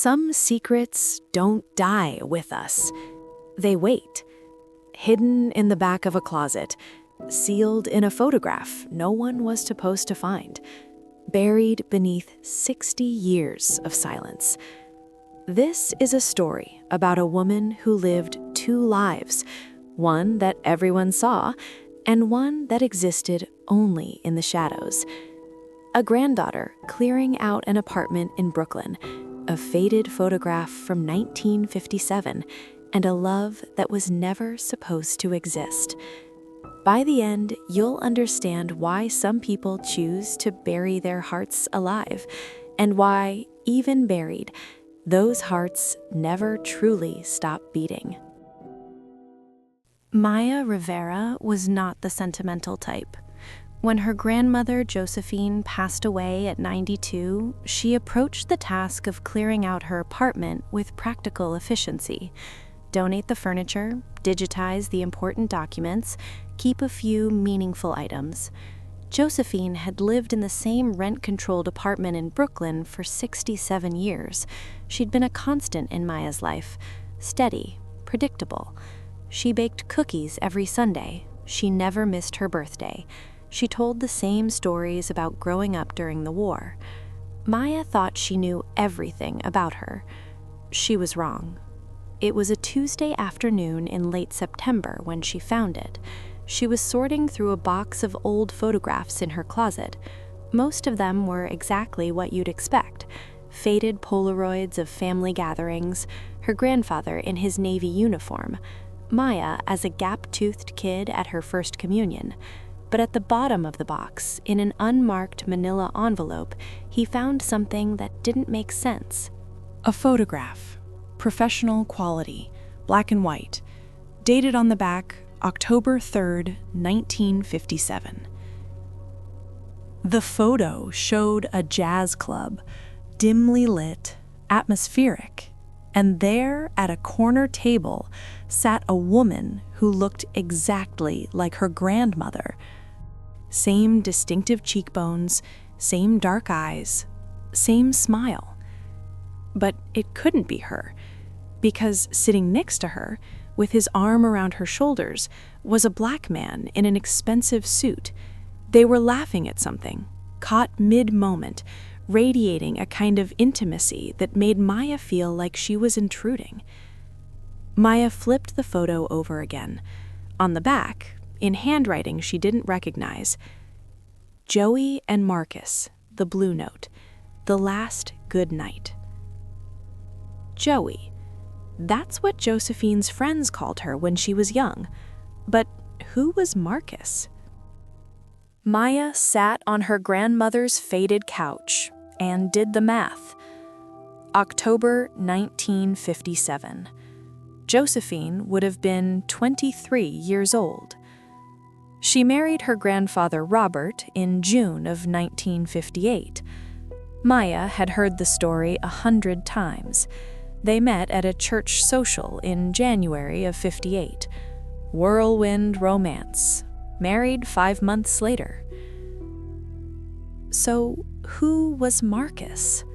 Some secrets don't die with us. They wait, hidden in the back of a closet, sealed in a photograph no one was supposed to find, buried beneath 60 years of silence. This is a story about a woman who lived two lives, one that everyone saw and one that existed only in the shadows. A granddaughter clearing out an apartment in Brooklyn, a faded photograph from 1957, and a love that was never supposed to exist. By the end, you'll understand why some people choose to bury their hearts alive, and why, even buried, those hearts never truly stop beating. Maya Rivera was not the sentimental type. When her grandmother Josephine passed away at 92, she approached the task of clearing out her apartment with practical efficiency. Donate the furniture, digitize the important documents, keep a few meaningful items. Josephine had lived in the same rent-controlled apartment in Brooklyn for 67 years. She'd been a constant in Maya's life, steady, predictable. She baked cookies every Sunday. She never missed her birthday. She told the same stories about growing up during the war. Maya thought she knew everything about her. She was wrong. It was a Tuesday afternoon in late September when she found it. She was sorting through a box of old photographs in her closet. Most of them were exactly what you'd expect. Faded Polaroids of family gatherings, her grandfather in his Navy uniform, Maya as a gap-toothed kid at her first communion. But at the bottom of the box, in an unmarked manila envelope, he found something that didn't make sense. A photograph, professional quality, black and white, dated on the back, October 3rd, 1957. The photo showed a jazz club, dimly lit, atmospheric, and there at a corner table sat a woman who looked exactly like her grandmother. Same distinctive cheekbones, same dark eyes, same smile. But it couldn't be her, because sitting next to her, with his arm around her shoulders, was a black man in an expensive suit. They were laughing at something, caught mid-moment, radiating a kind of intimacy that made Maya feel like she was intruding. Maya flipped the photo over again. On the back, in handwriting she didn't recognize, Joey and Marcus, the blue note, the last good night. Joey. That's what Josephine's friends called her when she was young. But who was Marcus? Maya sat on her grandmother's faded couch and did the math. October 1957. Josephine would have been 23 years old. She married her grandfather Robert in June of 1958. Maya had heard the story 100 times. They met at a church social in January of '58. Whirlwind romance. Married 5 months later. So, who was Marcus?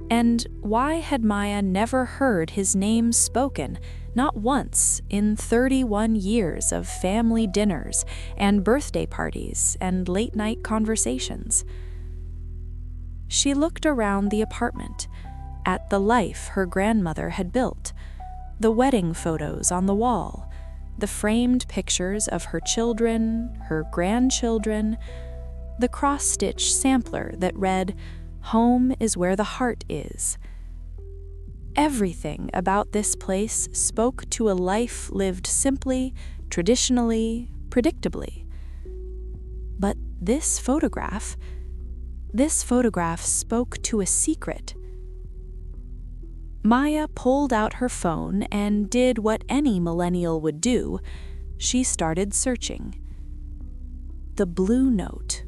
And why had Maya never heard his name spoken, not once, in 31 years of family dinners and birthday parties and late-night conversations? She looked around the apartment, at the life her grandmother had built, the wedding photos on the wall, the framed pictures of her children, her grandchildren, the cross-stitch sampler that read, "Home is where the heart is." Everything about this place spoke to a life lived simply, traditionally, predictably. But this photograph spoke to a secret. Maya pulled out her phone and did what any millennial would do. She started searching. The Blue Note,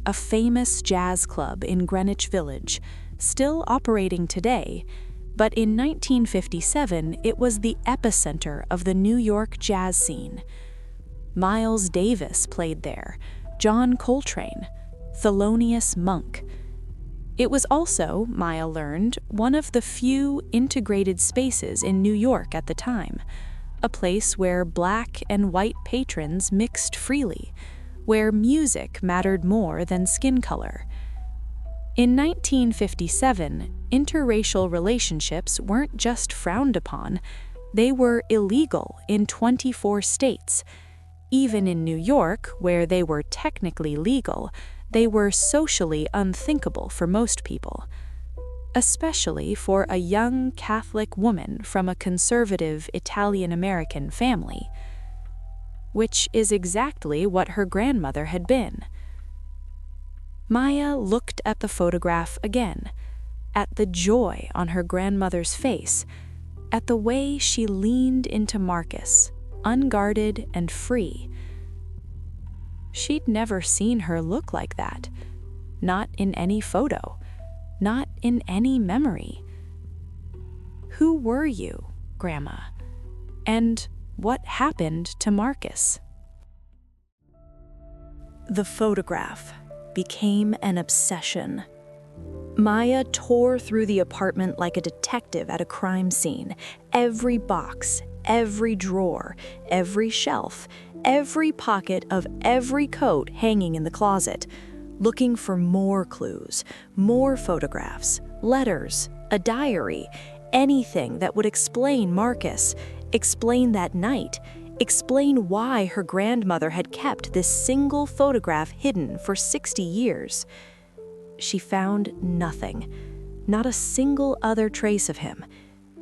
a famous jazz club in Greenwich Village, still operating today, but in 1957 it was the epicenter of the New York jazz scene. Miles Davis played there, John Coltrane, Thelonious Monk. It was also, Maya learned, one of the few integrated spaces in New York at the time, a place where black and white patrons mixed freely, where music mattered more than skin color. In 1957, interracial relationships weren't just frowned upon, they were illegal in 24 states. Even in New York, where they were technically legal, they were socially unthinkable for most people, especially for a young Catholic woman from a conservative Italian-American family, which is exactly what her grandmother had been. Maya looked at the photograph again, at the joy on her grandmother's face, at the way she leaned into Marcus, unguarded and free. She'd never seen her look like that, not in any photo, not in any memory. Who were you, Grandma? And what happened to Marcus? The photograph became an obsession. Maya tore through the apartment like a detective at a crime scene. Every box, every drawer, every shelf, every pocket of every coat hanging in the closet, looking for more clues, more photographs, letters, a diary, anything that would explain Marcus, explain that night, explain why her grandmother had kept this single photograph hidden for 60 years. She found nothing, not a single other trace of him.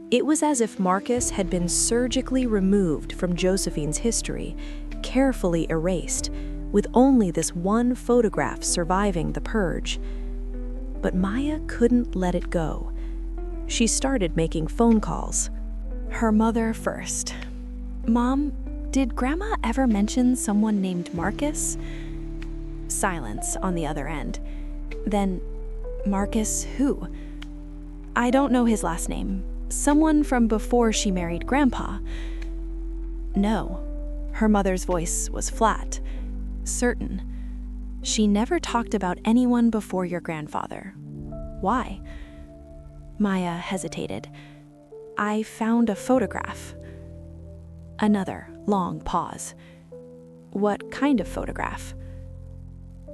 It was as if Marcus had been surgically removed from Josephine's history, carefully erased, with only this one photograph surviving the purge. But Maya couldn't let it go. She started making phone calls. Her mother first. "Mom, did Grandma ever mention someone named Marcus?" Silence on the other end. Then, "Marcus who?" "I don't know his last name. Someone from before she married Grandpa." "No." Her mother's voice was flat, certain. "She never talked about anyone before your grandfather. Why?" Maya hesitated. "I found a photograph." Another long pause. "What kind of photograph?"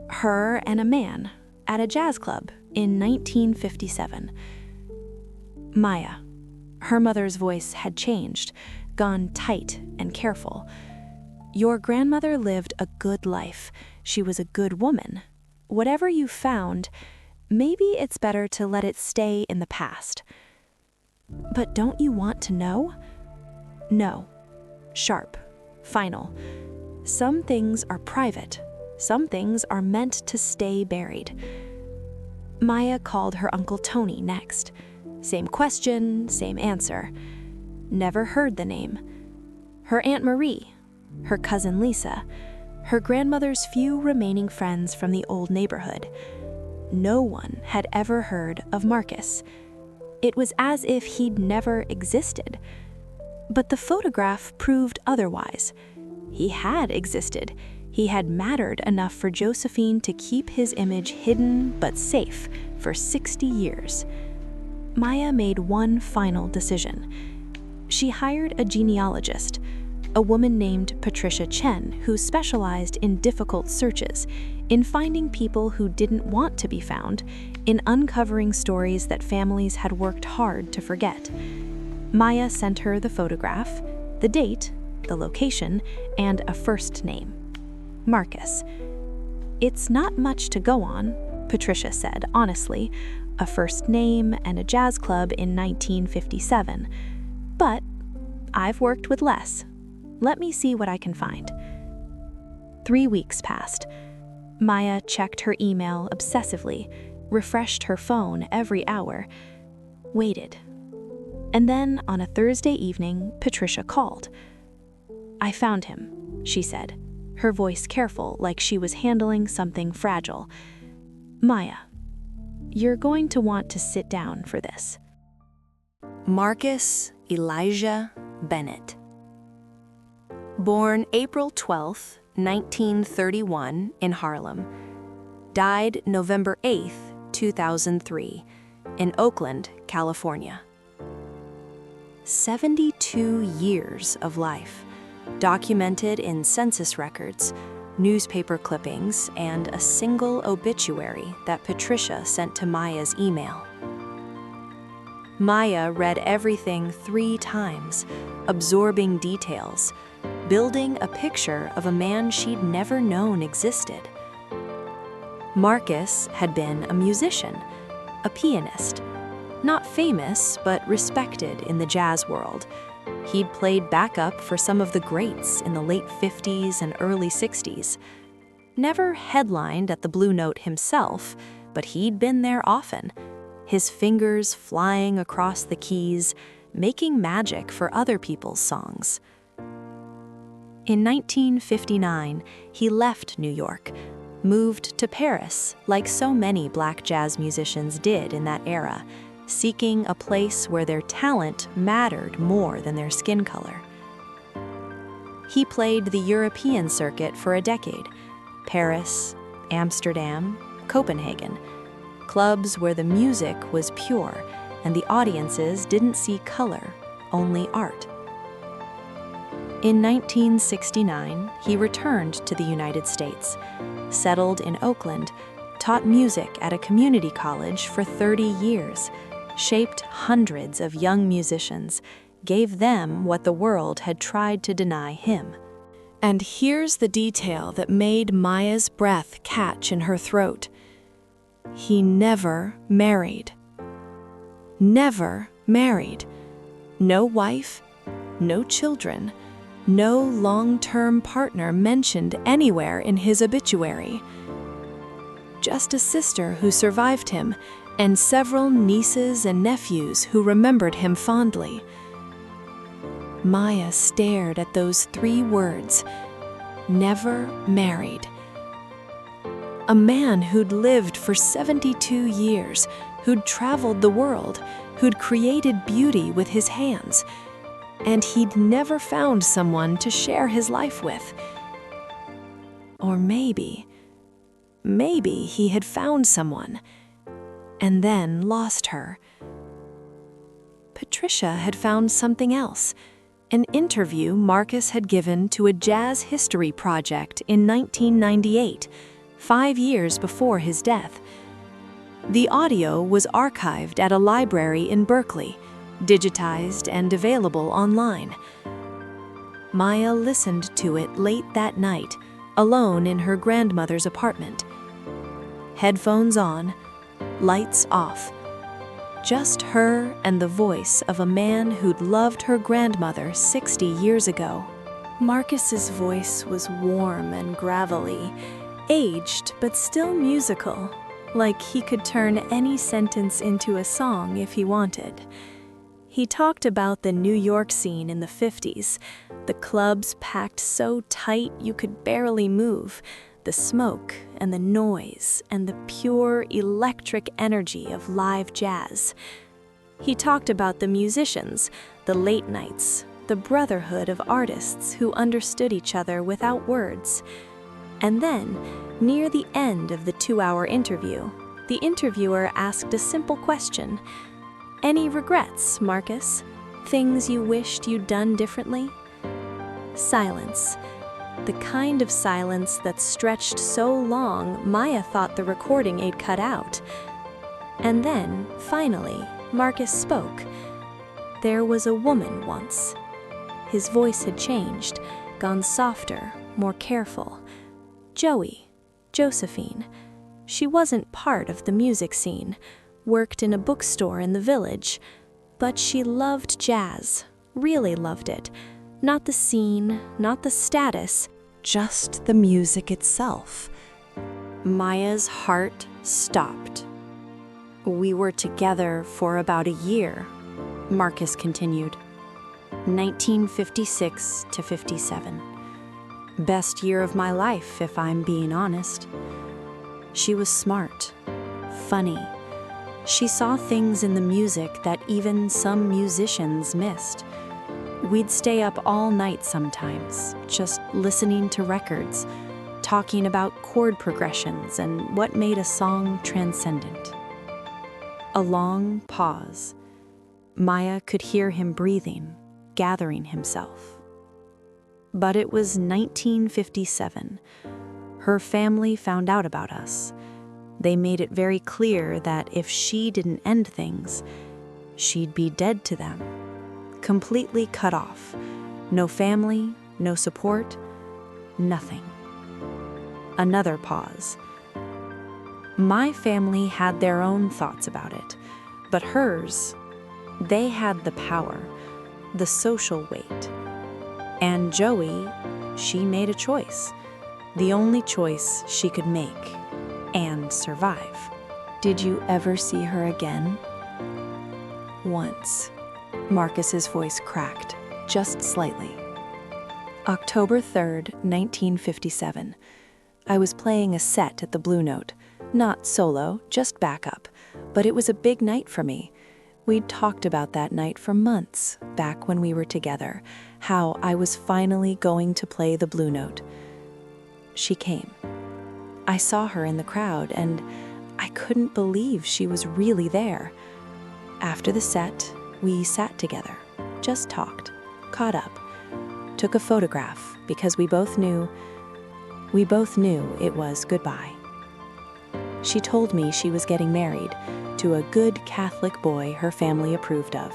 "Her and a man at a jazz club in 1957. "Maya." Her mother's voice had changed, gone tight and careful. "Your grandmother lived a good life. She was a good woman. Whatever you found, maybe it's better to let it stay in the past." "But don't you want to know?" "No." Sharp, final. "Some things are private. Some things are meant to stay buried." Maya called her Uncle Tony next. Same question, same answer. Never heard the name. Her Aunt Marie, her cousin Lisa, her grandmother's few remaining friends from the old neighborhood. No one had ever heard of Marcus. It was as if he'd never existed. But the photograph proved otherwise. He had existed. He had mattered enough for Josephine to keep his image hidden but safe for 60 years. Maya made one final decision. She hired a genealogist, a woman named Patricia Chen, who specialized in difficult searches, in finding people who didn't want to be found, in uncovering stories that families had worked hard to forget. Maya sent her the photograph, the date, the location, and a first name. Marcus. "It's not much to go on," Patricia said honestly, "a first name and a jazz club in 1957. But I've worked with less. Let me see what I can find." 3 weeks passed. Maya checked her email obsessively, refreshed her phone every hour, waited. And then, on a Thursday evening, Patricia called. "I found him," she said, her voice careful, like she was handling something fragile. "Maya, you're going to want to sit down for this." Marcus Elijah Bennett. Born April 12, 1931 in Harlem. Died November 8, 2003 in Oakland, California. 72 years of life, documented in census records, newspaper clippings, and a single obituary that Patricia sent to Maya's email. Maya read everything 3 times, absorbing details, building a picture of a man she'd never known existed. Marcus had been a musician, a pianist, not famous but respected in the jazz world. He'd played backup for some of the greats in the late 50s and early 60s. Never headlined at the Blue Note himself, but he'd been there often, his fingers flying across the keys, making magic for other people's songs. In 1959, he left New York, moved to Paris, like so many black jazz musicians did in that era, seeking a place where their talent mattered more than their skin color. He played the European circuit for a decade: Paris, Amsterdam, Copenhagen, clubs where the music was pure and the audiences didn't see color, only art. In 1969, he returned to the United States, settled in Oakland, taught music at a community college for 30 years, shaped hundreds of young musicians, gave them what the world had tried to deny him. And here's the detail that made Maya's breath catch in her throat. He never married. Never married. No wife, no children, no long-term partner mentioned anywhere in his obituary. Just a sister who survived him, and several nieces and nephews who remembered him fondly. Maya stared at those 3 words, never married. A man who'd lived for 72 years, who'd traveled the world, who'd created beauty with his hands, and he'd never found someone to share his life with. Or maybe he had found someone, and then lost her. Patricia had found something else, an interview Marcus had given to a jazz history project in 1998, 5 years before his death. The audio was archived at a library in Berkeley, digitized and available online. Maya listened to it late that night, alone in her grandmother's apartment. Headphones on, lights off. Just her and the voice of a man who'd loved her grandmother 60 years ago. Marcus's voice was warm and gravelly, aged but still musical, like he could turn any sentence into a song if he wanted. He talked about the New York scene in the 50s, the clubs packed so tight you could barely move, the smoke and the noise and the pure electric energy of live jazz. He talked about the musicians, the late nights, the brotherhood of artists who understood each other without words. And then, near the end of the 2-hour interview, the interviewer asked a simple question. "Any regrets, Marcus? Things you wished you'd done differently?" Silence. The kind of silence that stretched so long Maya thought the recording aid cut out. And then, finally, Marcus spoke. There was a woman once. His voice had changed, gone softer, more careful. Josephine. She wasn't part of the music scene, worked in a bookstore in the village, but she loved jazz, really loved it. Not the scene, not the status, just the music itself. Maya's heart stopped. "We were together for about a year," Marcus continued. 1956 to 57. Best year of my life, if I'm being honest. She was smart, funny. She saw things in the music that even some musicians missed. We'd stay up all night sometimes, just listening to records, talking about chord progressions and what made a song transcendent. A long pause. Maya could hear him breathing, gathering himself. But it was 1957. Her family found out about us. They made it very clear that if she didn't end things, she'd be dead to them. Completely cut off. No family, no support, nothing. Another pause. My family had their own thoughts about it, but hers, they had the power, the social weight. And Joey, she made a choice, the only choice she could make and survive. Did you ever see her again? Once. Marcus's voice cracked, just slightly. October 3rd, 1957. I was playing a set at the Blue Note. Not solo, just backup, but it was a big night for me. We'd talked about that night for months, back when we were together, how I was finally going to play the Blue Note. She came. I saw her in the crowd, and I couldn't believe she was really there. After the set, we sat together, just talked, caught up, took a photograph because we both knew it was goodbye. She told me she was getting married to a good Catholic boy her family approved of.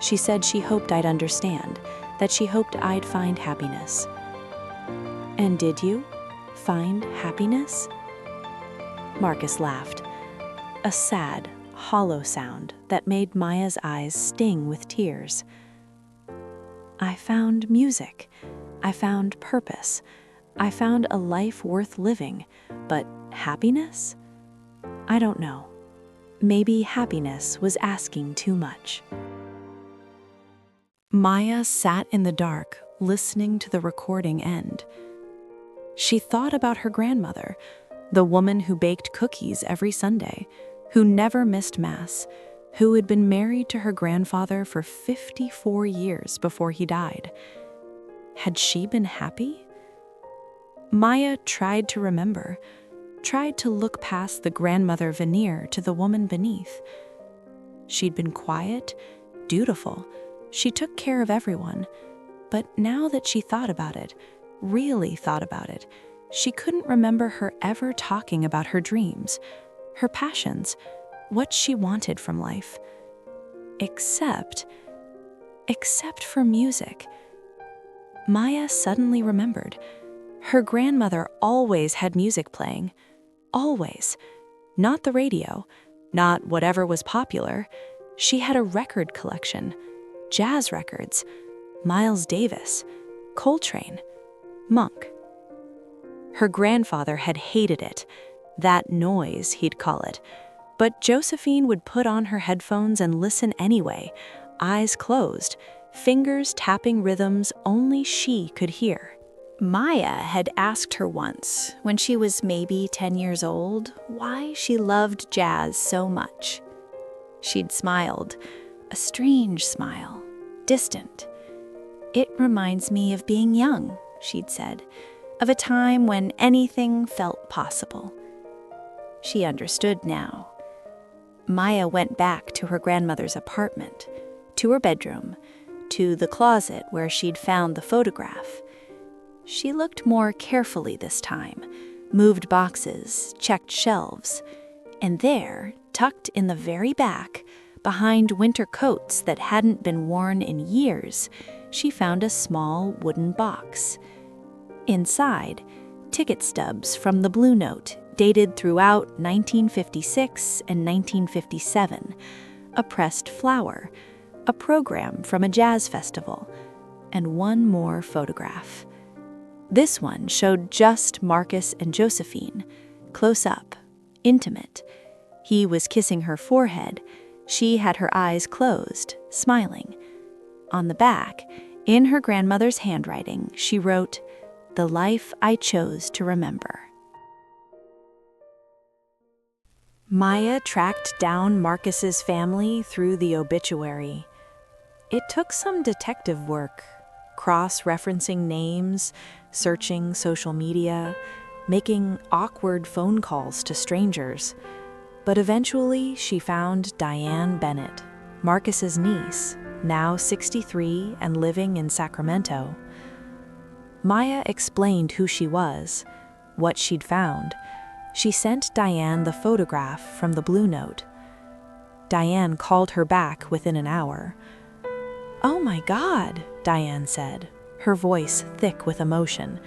She said she hoped I'd understand, that she hoped I'd find happiness. And did you find happiness? Marcus laughed, a sad, hollow sound that made Maya's eyes sting with tears. I found music. I found purpose. I found a life worth living, but happiness? I don't know. Maybe happiness was asking too much. Maya sat in the dark, listening to the recording end. She thought about her grandmother, the woman who baked cookies every Sunday, who never missed Mass, who had been married to her grandfather for 54 years before he died. Had she been happy? Maya tried to remember, tried to look past the grandmother veneer to the woman beneath. She'd been quiet, dutiful. She took care of everyone. But now that she thought about it, really thought about it, she couldn't remember her ever talking about her dreams, her passions, what she wanted from life. Except for music. Maya suddenly remembered. Her grandmother always had music playing. Always. Not the radio, not whatever was popular. She had a record collection. Jazz records. Miles Davis. Coltrane. Monk. Her grandfather had hated it. That noise, he'd call it. But Josephine would put on her headphones and listen anyway, eyes closed, fingers tapping rhythms only she could hear. Maya had asked her once, when she was maybe 10 years old, why she loved jazz so much. She'd smiled, a strange smile, distant. "It reminds me of being young," she'd said, "of a time when anything felt possible." She understood now. Maya went back to her grandmother's apartment, to her bedroom, to the closet where she'd found the photograph. She looked more carefully this time, moved boxes, checked shelves, and there, tucked in the very back, behind winter coats that hadn't been worn in years, she found a small wooden box. Inside, ticket stubs from the Blue Note, dated throughout 1956 and 1957, a pressed flower, a program from a jazz festival, and one more photograph. This one showed just Marcus and Josephine, close up, intimate. He was kissing her forehead. She had her eyes closed, smiling. On the back, in her grandmother's handwriting, she wrote, "The life I chose to remember." Maya tracked down Marcus's family through the obituary. It took some detective work, cross-referencing names, searching social media, making awkward phone calls to strangers. But eventually she found Diane Bennett, Marcus's niece, now 63 and living in Sacramento. Maya explained who she was, what she'd found. She sent Diane the photograph from the Blue Note. Diane called her back within an hour. "Oh my God," Diane said, her voice thick with emotion.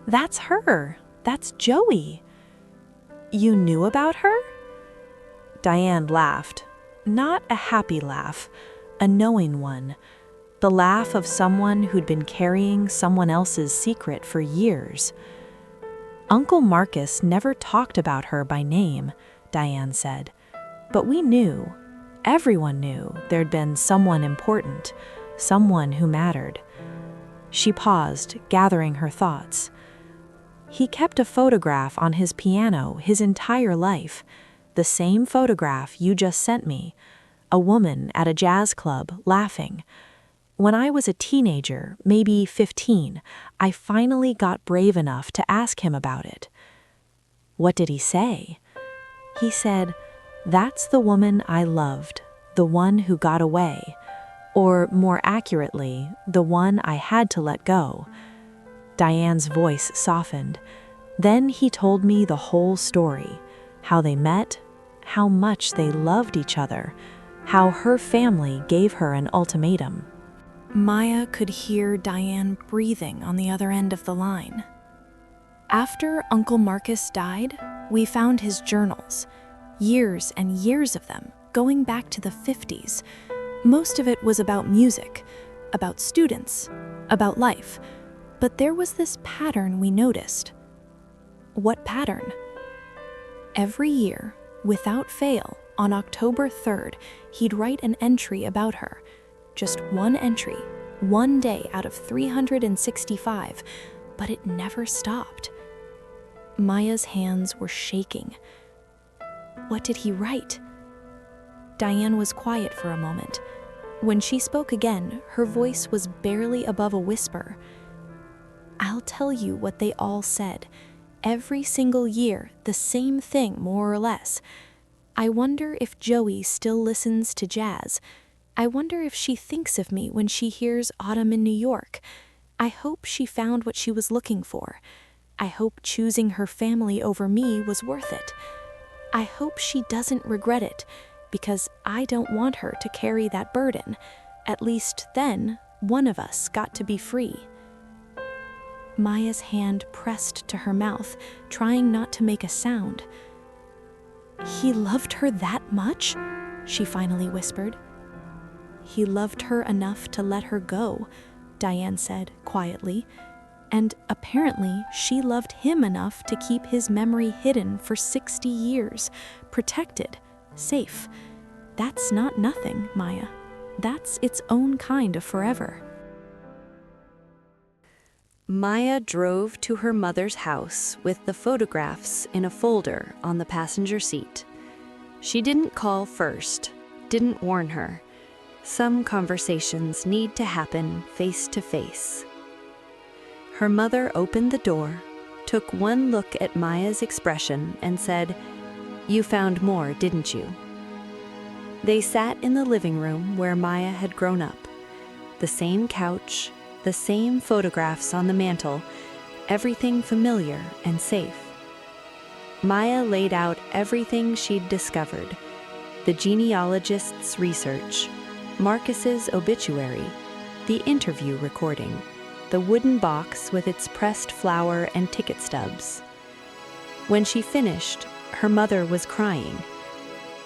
"That's her. That's Joey." "You knew about her?" Diane laughed. Not a happy laugh, a knowing one. The laugh of someone who'd been carrying someone else's secret for years. "Uncle Marcus never talked about her by name," Diane said. "But we knew, everyone knew there'd been someone important, someone who mattered." She paused, gathering her thoughts. "He kept a photograph on his piano his entire life, the same photograph you just sent me, a woman at a jazz club laughing. When I was a teenager, maybe 15, I finally got brave enough to ask him about it." "What did he say?" "He said, 'That's the woman I loved, the one who got away, or more accurately, the one I had to let go.'" Diane's voice softened. "Then he told me the whole story, how they met, how much they loved each other, how her family gave her an ultimatum." Maya could hear Diane breathing on the other end of the line. "After Uncle Marcus died, we found his journals, years and years of them, going back to the 50s. Most of it was about music, about students, about life. But there was this pattern we noticed." "What pattern?" "Every year, without fail, on October 3rd, he'd write an entry about her. Just one entry, one day out of 365, but it never stopped." Maya's hands were shaking. "What did he write?" Diane was quiet for a moment. When she spoke again, her voice was barely above a whisper. "I'll tell you what they all said. Every single year, the same thing, more or less. I wonder if Joey still listens to jazz. I wonder if she thinks of me when she hears Autumn in New York. I hope she found what she was looking for. I hope choosing her family over me was worth it. I hope she doesn't regret it, because I don't want her to carry that burden. At least then, one of us got to be free." Maya's hand pressed to her mouth, trying not to make a sound. "He loved her that much?" she finally whispered. "He loved her enough to let her go," Diane said quietly. "And apparently she loved him enough to keep his memory hidden for 60 years, protected, safe. That's not nothing, Maya. That's its own kind of forever." Maya drove to her mother's house with the photographs in a folder on the passenger seat. She didn't call first, didn't warn her. Some conversations need to happen face to face. Her mother opened the door, took one look at Maya's expression, and said, "You found more, didn't you?" They sat in the living room where Maya had grown up. The same couch, the same photographs on the mantel, everything familiar and safe. Maya laid out everything she'd discovered: the genealogist's research, Marcus's obituary, the interview recording, the wooden box with its pressed flower and ticket stubs. When she finished, her mother was crying.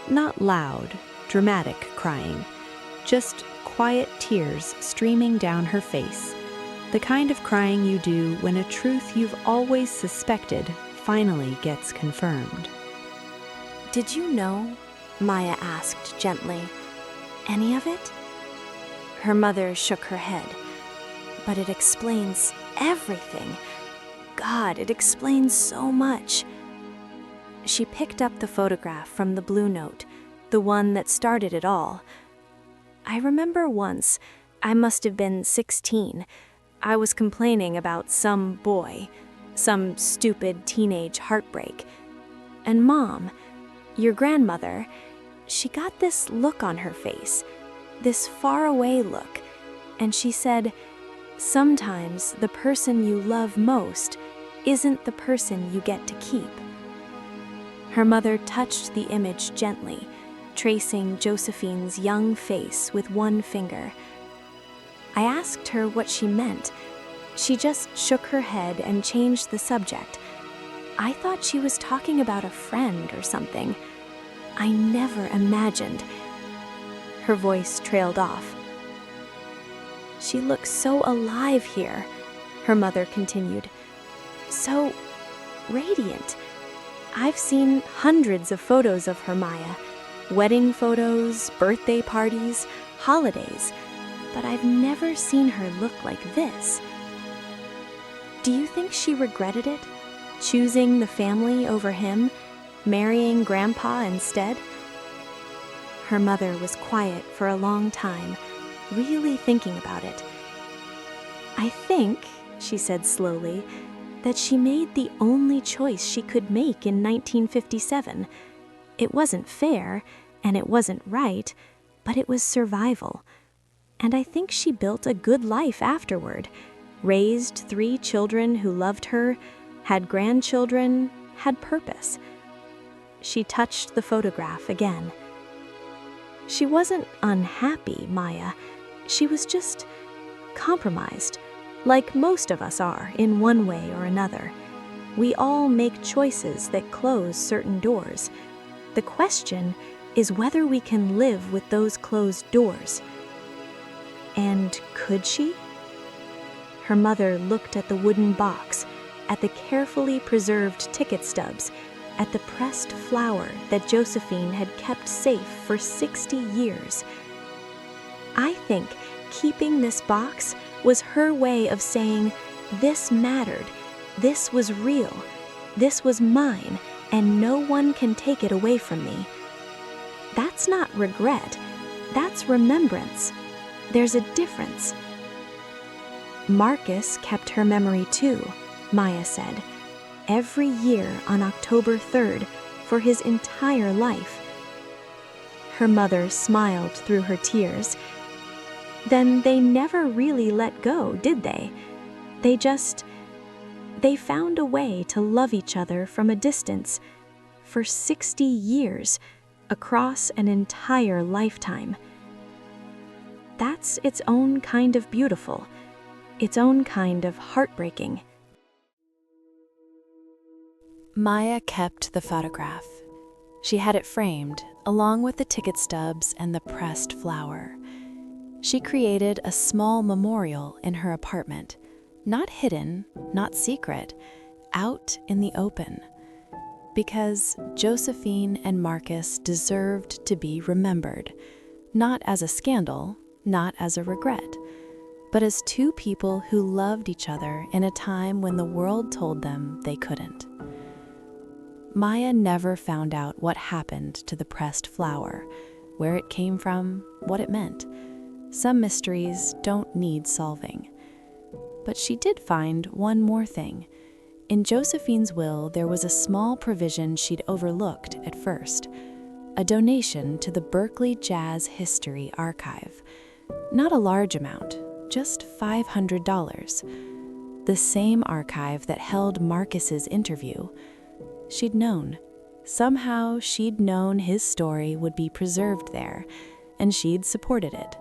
Not loud, dramatic crying, just quiet tears streaming down her face, the kind of crying you do when a truth you've always suspected finally gets confirmed. "Did you know?" Maya asked gently. "Any of it?" Her mother shook her head. "But it explains everything. God, it explains so much." She picked up the photograph from the Blue Note, the one that started it all. "I remember once, I must have been 16, I was complaining about some boy, some stupid teenage heartbreak. And Mom, Your grandmother, she got this look on her face, this faraway look, and she said, sometimes the person you love most isn't the person you get to keep. Her mother touched the image gently, tracing Josephine's young face with one finger. I asked her what she meant. She just shook her head and changed the subject. I thought she was talking about a friend or something. I never imagined. Her voice trailed off. She looks so alive here, her mother continued. So radiant. I've seen hundreds of photos of her, Maya. Wedding photos, birthday parties, holidays. But I've never seen her look like this. Do you think she regretted it? Choosing the family over him? Marrying Grandpa instead? Her mother was quiet for a long time, really thinking about it. I think, she said slowly, that she made the only choice she could make in 1957. It wasn't fair, and it wasn't right, but it was survival. And I think she built a good life afterward, raised 3 children who loved her, had grandchildren, had purpose. She touched the photograph again. She wasn't unhappy, Maya. She was just compromised, like most of us are in one way or another. We all make choices that close certain doors. The question is whether we can live with those closed doors. And could she? Her mother looked at the wooden box, at the carefully preserved ticket stubs, at the pressed flower that Josephine had kept safe for 60 years. I think keeping this box was her way of saying, this mattered, this was real, this was mine, and no one can take it away from me. That's not regret, that's remembrance. There's a difference. Marcus kept her memory too, Maya said, every year on October 3rd for his entire life. Her mother smiled through her tears. Then they never really let go, did they? They found a way to love each other from a distance for 60 years, across an entire lifetime. That's its own kind of beautiful, its own kind of heartbreaking. Maya kept the photograph. She had it framed, along with the ticket stubs and the pressed flower. She created a small memorial in her apartment, not hidden, not secret, out in the open. Because Josephine and Marcus deserved to be remembered, not as a scandal, not as a regret, but as 2 people who loved each other in a time when the world told them they couldn't. Maya never found out what happened to the pressed flower, where it came from, what it meant. Some mysteries don't need solving. But she did find one more thing. In Josephine's will, there was a small provision she'd overlooked at first, a donation to the Berkeley Jazz History Archive. Not a large amount, just $500. The same archive that held Marcus's interview. She'd known. Somehow she'd known his story would be preserved there, and she'd supported it.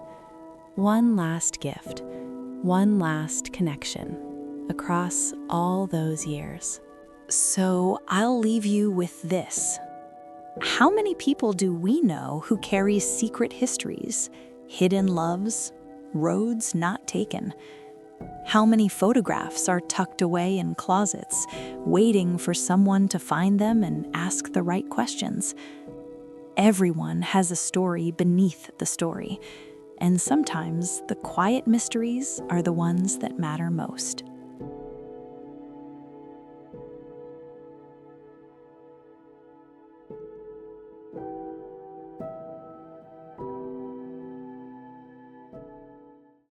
One last gift, one last connection, across all those years. So I'll leave you with this. How many people do we know who carry secret histories, hidden loves, roads not taken? How many photographs are tucked away in closets, waiting for someone to find them and ask the right questions? Everyone has a story beneath the story, and sometimes the quiet mysteries are the ones that matter most.